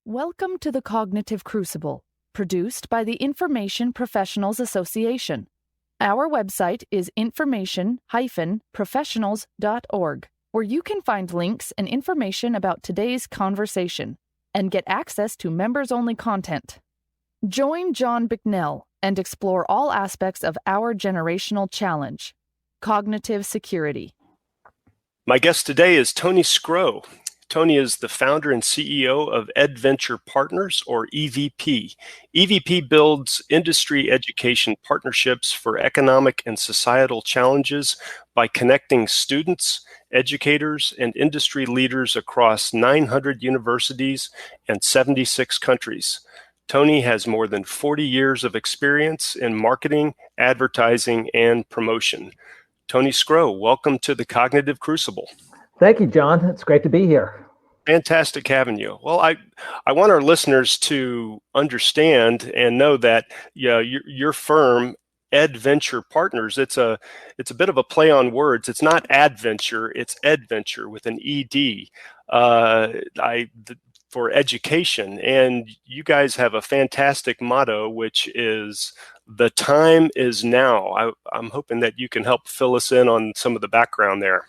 Welcome to the Cognitive Crucible, produced by the Information Professionals Association. Our website is information-professionals.org, where you can find links and information about today's conversation and get access to members-only content. Join John Bicknell and explore all aspects of our generational challenge, cognitive security. My guest today is Tony Scrow. Tony is the founder and CEO of EdVenture Partners, or EVP. EVP builds industry education partnerships for economic and societal challenges by connecting students, educators, and industry leaders across 900 universities and 76 countries. Tony has more than 40 years of experience in marketing, advertising, and promotion. Tony Scrow, welcome to the Cognitive Crucible. Thank you, John. It's great to be here. Fantastic having you. Well, I want our listeners to understand and know that your firm, EdVenture Partners, it's a bit of a play on words. It's not adventure, it's EdVenture with an ED for education. And you guys have a fantastic motto, which is "The time is now." I'm hoping that you can help fill us in on some of the background there.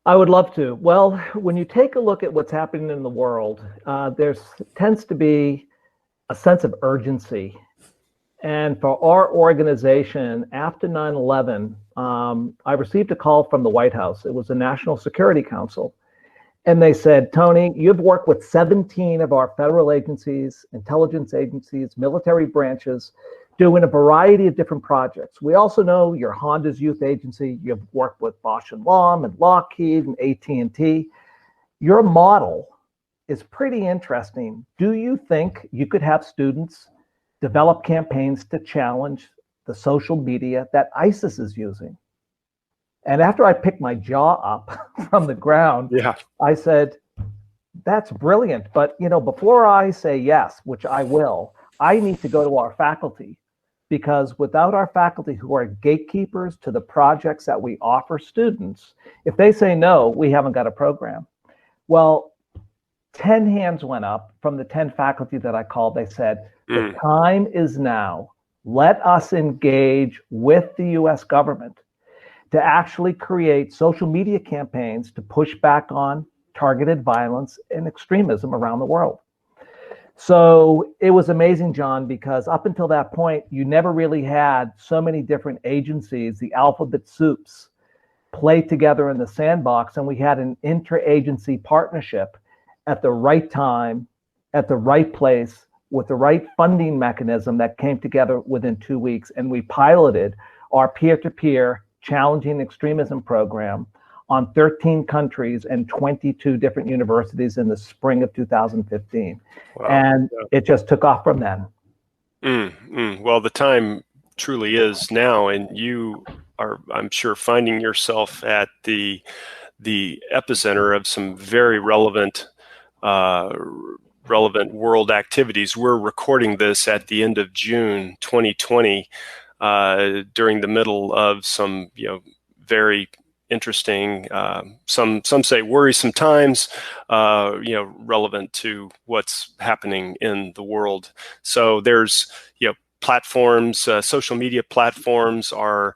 I would love to. Well, when you take a look at what's happening in the world, there tends to be a sense of urgency. And for our organization, after 9/11, I received a call from the White House. It was the National Security Council. And they said, Tony, you've worked with 17 of our federal agencies, intelligence agencies, military branches, doing a variety of different projects. We also know you're Honda's youth agency. You've worked with Bosch and Lomb and Lockheed and AT&T. Your model is pretty interesting. Do you think you could have students develop campaigns to challenge the social media that ISIS is using? And after I picked my jaw up from the ground, I said, that's brilliant. But before I say yes, which I will, I need to go to our faculty. Because without our faculty, who are gatekeepers to the projects that we offer students, if they say no, we haven't got a program. Well, 10 hands went up from the 10 faculty that I called. They said, the time is now. Let us engage with the US government to actually create social media campaigns to push back on targeted violence and extremism around the world. So it was amazing, John, because up until that point, you never really had so many different agencies, the alphabet soups, play together in the sandbox. And we had an interagency partnership at the right time, at the right place, with the right funding mechanism that came together within 2 weeks. And we piloted our peer-to-peer challenging extremism program on 13 countries and 22 different universities in the spring of 2015. Wow. And it just took off from then. Well, the time truly is now, and you are, I'm sure, finding yourself at the epicenter of some very relevant world activities. We're recording this at the end of June 2020, during the middle of some very interesting, some say worrisome times, relevant to what's happening in the world. So there's, platforms, social media platforms are,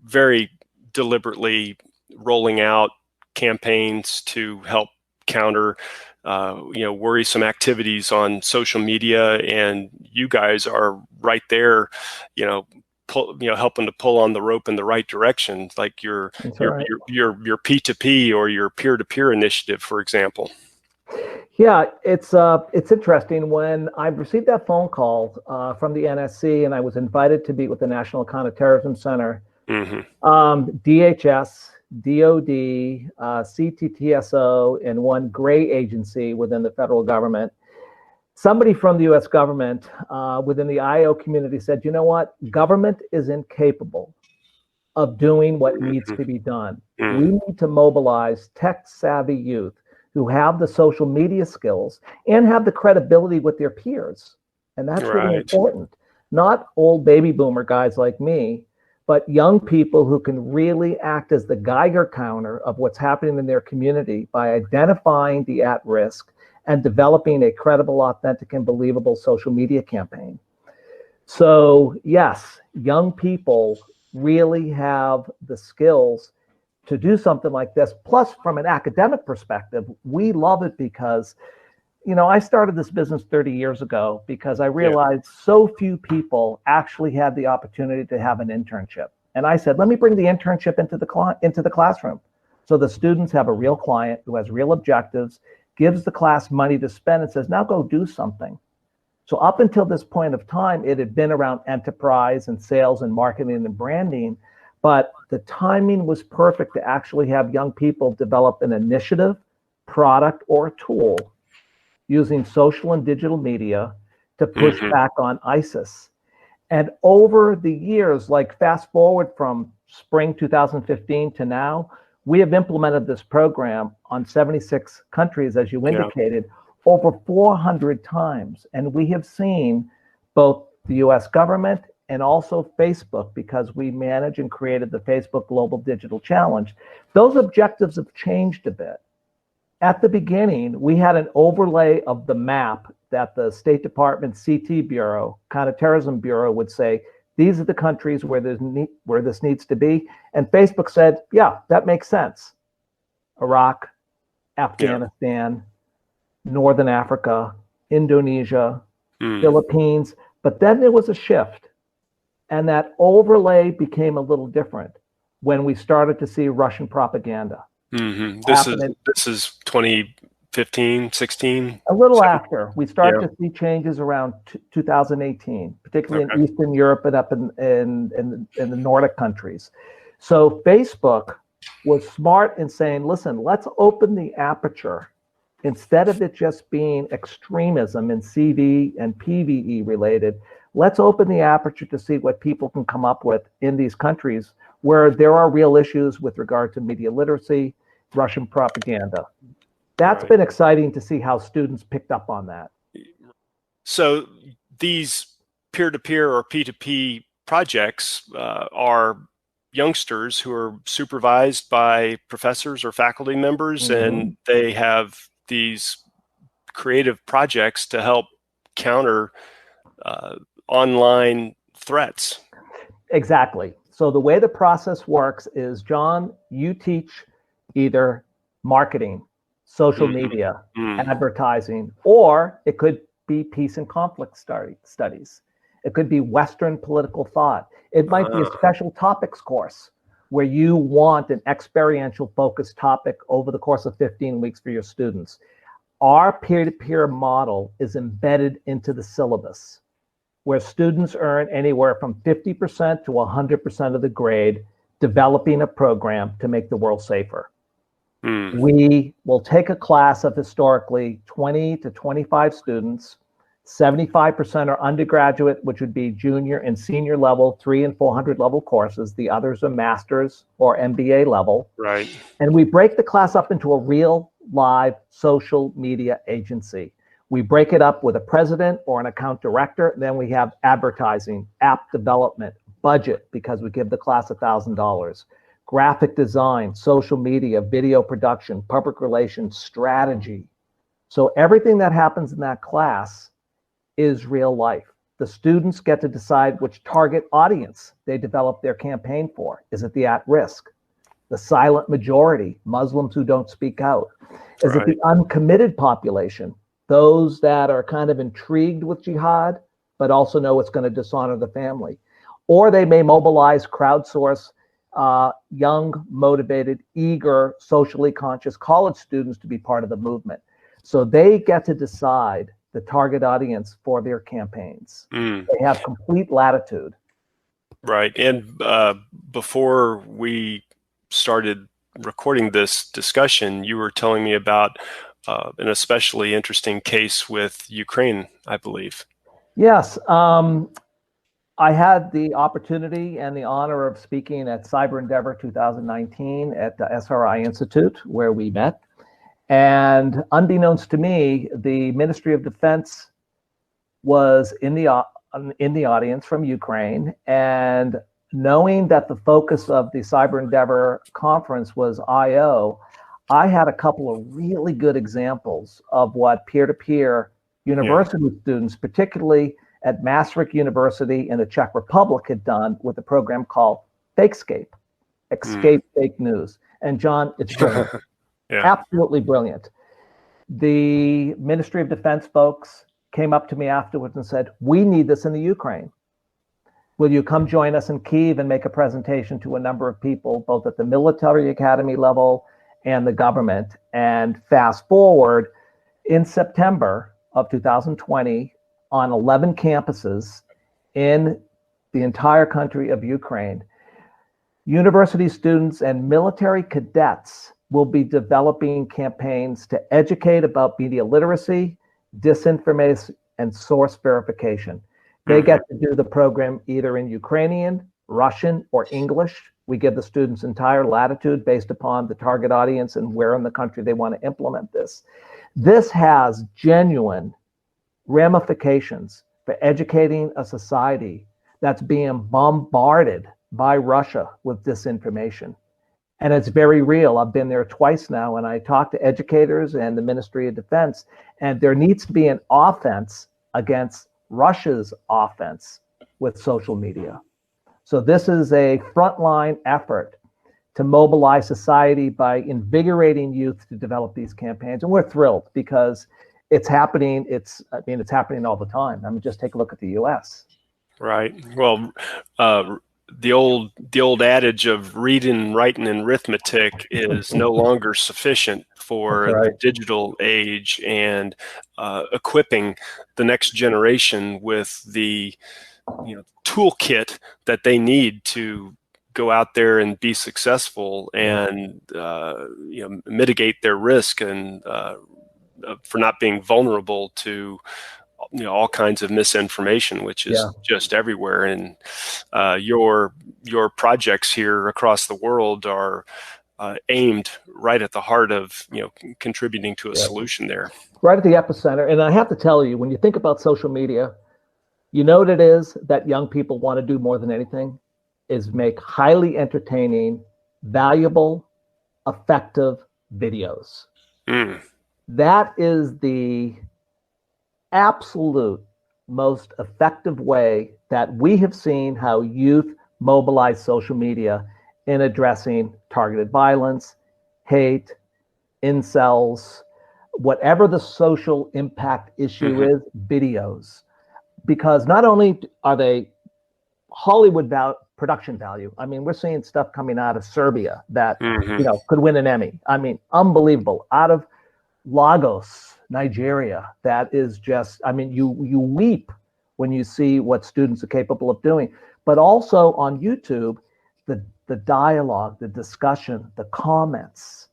very deliberately rolling out campaigns to help counter, worrisome activities on social media, and you guys are right there, helping to pull on the rope in the right direction, like your P2P or your peer-to-peer initiative, for example. Yeah, it's interesting. When I received that phone call from the NSC, and I was invited to meet with the National Counterterrorism Center, DHS, DOD, CTTSO, and one gray agency within the federal government. Somebody from the US government within the IO community said, you know what? Government is incapable of doing what needs to be done. We need to mobilize tech-savvy youth who have the social media skills and have the credibility with their peers. And that's really important. Not old baby boomer guys like me, but young people who can really act as the Geiger counter of what's happening in their community by identifying the at-risk and developing a credible, authentic, and believable social media campaign. So yes, young people really have the skills to do something like this. Plus, from an academic perspective, we love it because, you know, I started this business 30 years ago because I realized so few people actually had the opportunity to have an internship. And I said, let me bring the internship into the classroom. So the students have a real client who has real objectives, gives the class money to spend and says, now go do something. So up until this point of time, it had been around enterprise and sales and marketing and branding, but the timing was perfect to actually have young people develop an initiative, product, or a tool using social and digital media to push back on ISIS. And over the years, like fast forward from spring 2015 to now, we have implemented this program on 76 countries, as you indicated, over 400 times. And we have seen both the US government and also Facebook, because we manage and created the Facebook Global Digital Challenge. Those objectives have changed a bit. At the beginning, we had an overlay of the map that the State Department CT Bureau, Counterterrorism Bureau, would say, these are the countries where this needs to be. And Facebook said, yeah, that makes sense. Iraq, Afghanistan, Northern Africa, Indonesia, Philippines. But then there was a shift. And that overlay became a little different when we started to see Russian propaganda. This is 2015, 16? A little after. We started to see changes around 2018, particularly in Eastern Europe and up in the Nordic countries. So Facebook was smart in saying, listen, let's open the aperture. Instead of it just being extremism and CV and PVE related, let's open the aperture to see what people can come up with in these countries where there are real issues with regard to media literacy, Russian propaganda. That's been exciting to see how students picked up on that. So these peer-to-peer or P2P projects are youngsters who are supervised by professors or faculty members, and they have these creative projects to help counter online threats. Exactly. So the way the process works is, John, you teach either marketing, social media, advertising, or it could be peace and conflict studies. It could be Western political thought. It might be a special topics course where you want an experiential focused topic over the course of 15 weeks for your students. Our peer-to-peer model is embedded into the syllabus, where students earn anywhere from 50% to 100% of the grade developing a program to make the world safer. We will take a class of historically 20 to 25 students. 75% are undergraduate, which would be junior and senior level, 300 and 400 level courses. The others are master's or MBA level. Right. And we break the class up into a real live social media agency. We break it up with a president or an account director. Then we have advertising, app development, budget, because we give the class $1,000. Graphic design, social media, video production, public relations, strategy. So everything that happens in that class is real life. The students get to decide which target audience they develop their campaign for. Is it the at-risk, the silent majority, Muslims who don't speak out? Is it the uncommitted population, those that are kind of intrigued with jihad, but also know it's going to dishonor the family? Or they may mobilize, crowdsource young, motivated, eager, socially conscious college students to be part of the movement. So they get to decide the target audience for their campaigns. They have complete latitude. Right. And before we started recording this discussion, you were telling me about an especially interesting case with Ukraine, I believe. Yes. I had the opportunity and the honor of speaking at Cyber Endeavor 2019 at the SRI Institute, where we met. And unbeknownst to me, the Ministry of Defense was in the audience from Ukraine, and knowing that the focus of the Cyber Endeavor conference was IO, I had a couple of really good examples of what peer-to-peer university students, particularly at Maastricht University in the Czech Republic, had done with a program called Fakescape, Escape Fake News. And John, it's brilliant, absolutely brilliant. The Ministry of Defense folks came up to me afterwards and said, we need this in the Ukraine. Will you come join us in Kyiv and make a presentation to a number of people, both at the military academy level and the government? And fast forward, in September of 2020, on 11 campuses in the entire country of Ukraine, university students and military cadets will be developing campaigns to educate about media literacy, disinformation, and source verification. They get to do the program either in Ukrainian, Russian, or English. We give the students entire latitude based upon the target audience and where in the country they want to implement this. This has genuine ramifications for educating a society that's being bombarded by Russia with disinformation. And it's very real. I've been there twice now, and I talk to educators and the Ministry of Defense, and there needs to be an offense against Russia's offense with social media. So this is a frontline effort to mobilize society by invigorating youth to develop these campaigns. And we're thrilled because it's happening. It's happening all the time. I mean, just take a look at the US. Right. Well, the old adage of reading, writing, and arithmetic is no longer sufficient for the digital age, and equipping the next generation with the toolkit that they need to go out there and be successful and mitigate their risk and for not being vulnerable to all kinds of misinformation, which is just everywhere. And your projects here across the world are aimed right at the heart of contributing to a solution there. Right at the epicenter. And I have to tell you, when you think about social media, you know what it is that young people want to do more than anything is make highly entertaining, valuable, effective videos. That is the absolute most effective way that we have seen how youth mobilize social media in addressing targeted violence, hate, incels, whatever the social impact issue is, videos. Because not only are they Hollywood production value, I mean, we're seeing stuff coming out of Serbia that could win an Emmy. I mean, unbelievable. Out of Lagos, Nigeria, that is just, I mean, you weep when you see what students are capable of doing. But also on YouTube, the dialogue, the discussion, the comments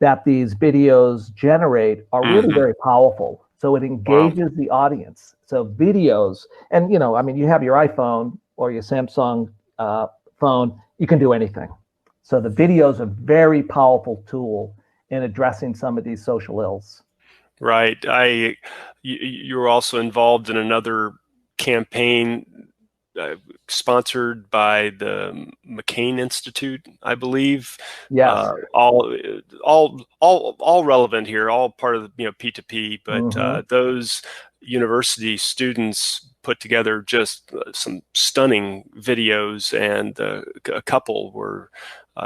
that these videos generate are really very powerful. So it engages the audience. So videos, and I mean, you have your iPhone or your Samsung phone, you can do anything. So the video is a very powerful tool in addressing some of these social ills. Right. You're also involved in another campaign sponsored by the McCain Institute, I believe. Yes. All relevant here, all part of the P2P, but those university students put together just some stunning videos, and a couple were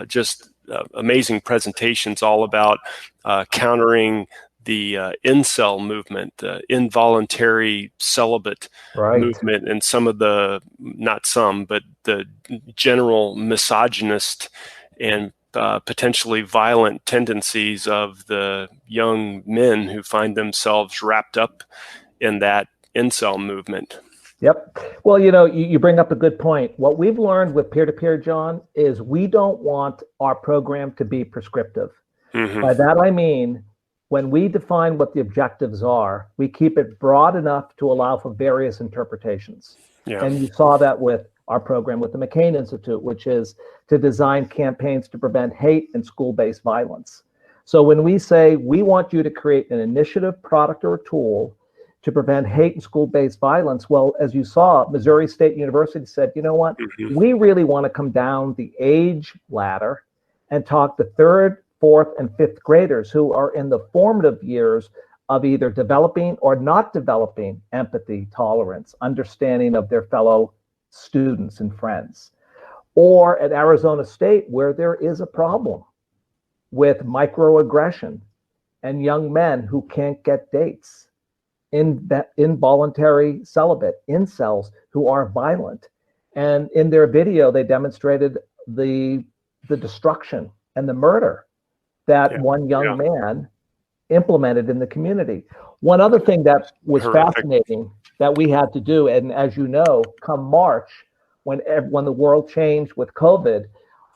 just amazing presentations all about countering the incel movement, the involuntary celibate movement, and some of the, not some, but the general misogynist and potentially violent tendencies of the young men who find themselves wrapped up in that incel movement. Yep. Well, you bring up a good point. What we've learned with peer-to-peer, John, is we don't want our program to be prescriptive. By that, I mean, when we define what the objectives are, we keep it broad enough to allow for various interpretations. And you saw that with our program with the McCain Institute, which is to design campaigns to prevent hate and school-based violence. So when we say we want you to create an initiative, product, or a tool to prevent hate and school-based violence. Well, as you saw, Missouri State University said, you know what, we really want to come down the age ladder and talk to third, fourth, and fifth graders who are in the formative years of either developing or not developing empathy, tolerance, understanding of their fellow students and friends. Or at Arizona State, where there is a problem with microaggression and young men who can't get dates, involuntary celibate, incels who are violent. And in their video, they demonstrated the destruction and the murder that one young man implemented in the community. One other thing that was fascinating that we had to do, and as you know, come March, when the world changed with COVID,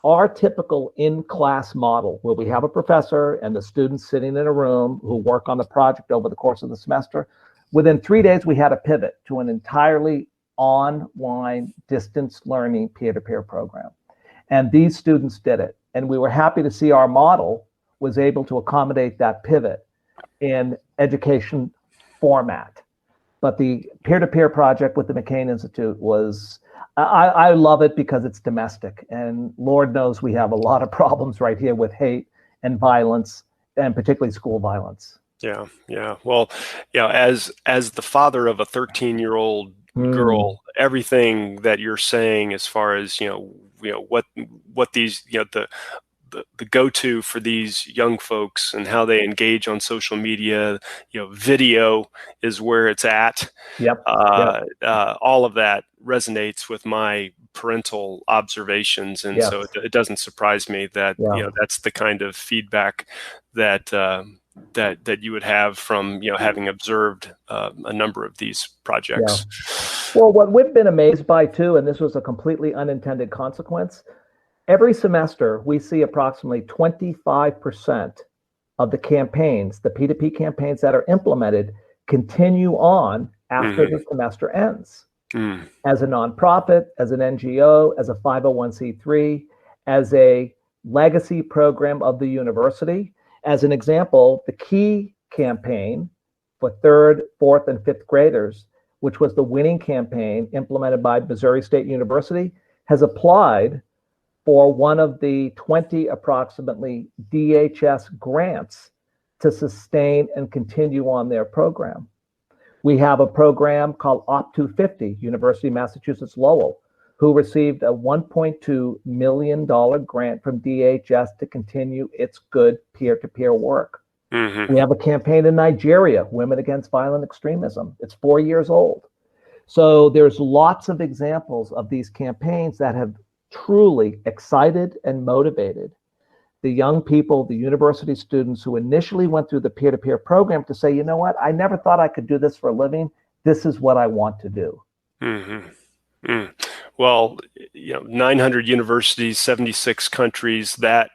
our typical in-class model, where we have a professor and the students sitting in a room who work on the project over the course of the semester, within 3 days, we had to pivot to an entirely online distance learning peer-to-peer program. And these students did it. And we were happy to see our model was able to accommodate that pivot in education format. But the peer-to-peer project with the McCain Institute was, I love it because it's domestic. And Lord knows we have a lot of problems right here with hate and violence, and particularly school violence. Yeah. Well, as the father of a 13-year-old girl, everything that you're saying as far as what these the go-to for these young folks and how they engage on social media, video is where it's at. All of that resonates with my parental observations, and so it doesn't surprise me that that's the kind of feedback that you would have from having observed a number of these projects. Well, what we've been amazed by too, and this was a completely unintended consequence, every semester we see approximately 25% of the campaigns, the P2P campaigns that are implemented, continue on after the semester ends. As a nonprofit, as an NGO, as a 501c3, as a legacy program of the university. As an example, the key campaign for third, fourth, and fifth graders, which was the winning campaign implemented by Missouri State University, has applied for one of the 20 approximately DHS grants to sustain and continue on their program. We have a program called Op 250, University of Massachusetts Lowell, who received a $1.2 million grant from DHS to continue its good peer-to-peer work. We have a campaign in Nigeria, Women Against Violent Extremism. It's 4 years old. So there's lots of examples of these campaigns that have truly excited and motivated the young people, the university students who initially went through the peer-to-peer program to say, you know what, I never thought I could do this for a living. This is what I want to do. Well, 900 universities, 76 countries. That,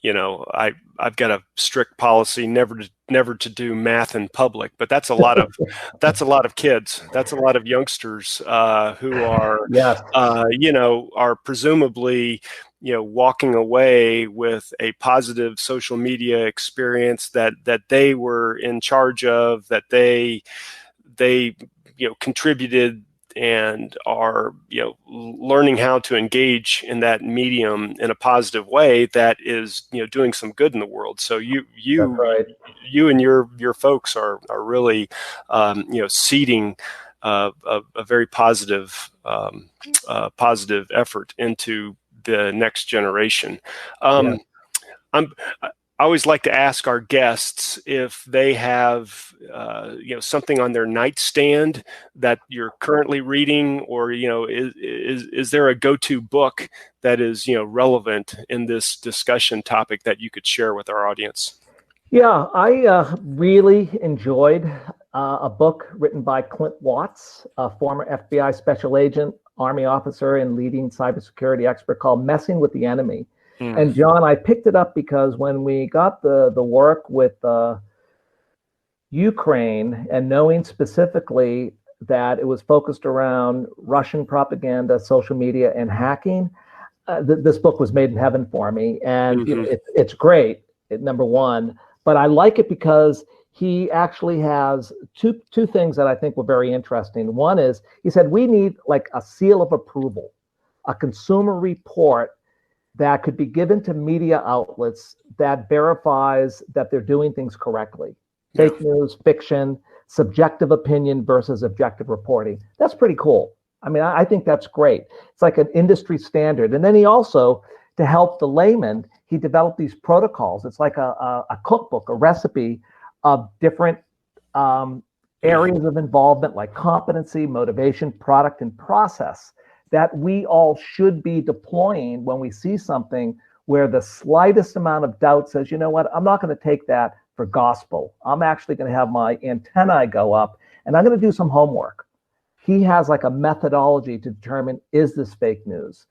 I've got a strict policy never to do math in public, but that's a lot of kids. That's a lot of youngsters who are are presumably walking away with a positive social media experience that they were in charge of, that they contributed, and are learning how to engage in that medium in a positive way that is doing some good in the world. So you and your folks are really seeding a very positive effort into the next generation. I always like to ask our guests if they have, something on their nightstand that you're currently reading, or is there a go-to book that is relevant in this discussion topic that you could share with our audience? Yeah, I really enjoyed a book written by Clint Watts, a former FBI special agent, Army officer, and leading cybersecurity expert, called "Messing with the Enemy." And John, I picked it up because when we got the work with Ukraine, and knowing specifically that it was focused around Russian propaganda, social media, and hacking, this book was made in heaven for me. And it's great, number one, but I like it because he actually has two things that I think were very interesting. One is he said, we need like a seal of approval, a consumer report that could be given to media outlets that verifies that they're doing things correctly. Fake news, fiction, subjective opinion versus objective reporting. That's pretty cool. I mean, I think that's great. It's like an industry standard. And then he also, to help the layman, he developed these protocols. It's like a cookbook, a recipe of different areas of involvement, like competency, motivation, product, and process, that we all should be deploying when we see something where the slightest amount of doubt says, you know what, I'm not going to take that for gospel. I'm actually going to have my antennae go up and I'm going to do some homework. He has like a methodology to determine, is this fake news?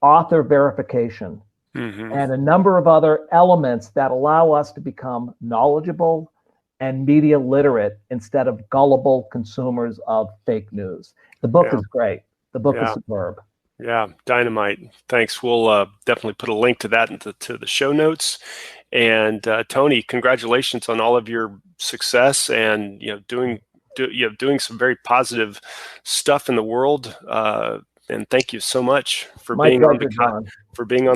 Author verification, and a number of other elements that allow us to become knowledgeable and media literate instead of gullible consumers of fake news. The book is great. The book is superb. Yeah, dynamite. Thanks. We'll definitely put a link to that into the show notes. And Tony, congratulations on all of your success and doing some very positive stuff in the world. And thank you so much for being on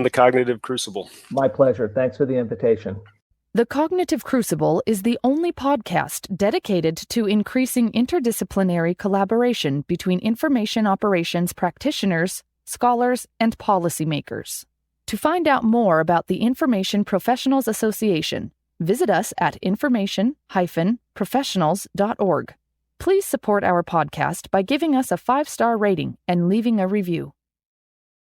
the Cognitive Crucible. My pleasure. Thanks for the invitation. The Cognitive Crucible is the only podcast dedicated to increasing interdisciplinary collaboration between information operations practitioners, scholars, and policymakers. To find out more about the Information Professionals Association, visit us at information-professionals.org. Please support our podcast by giving us a 5-star rating and leaving a review.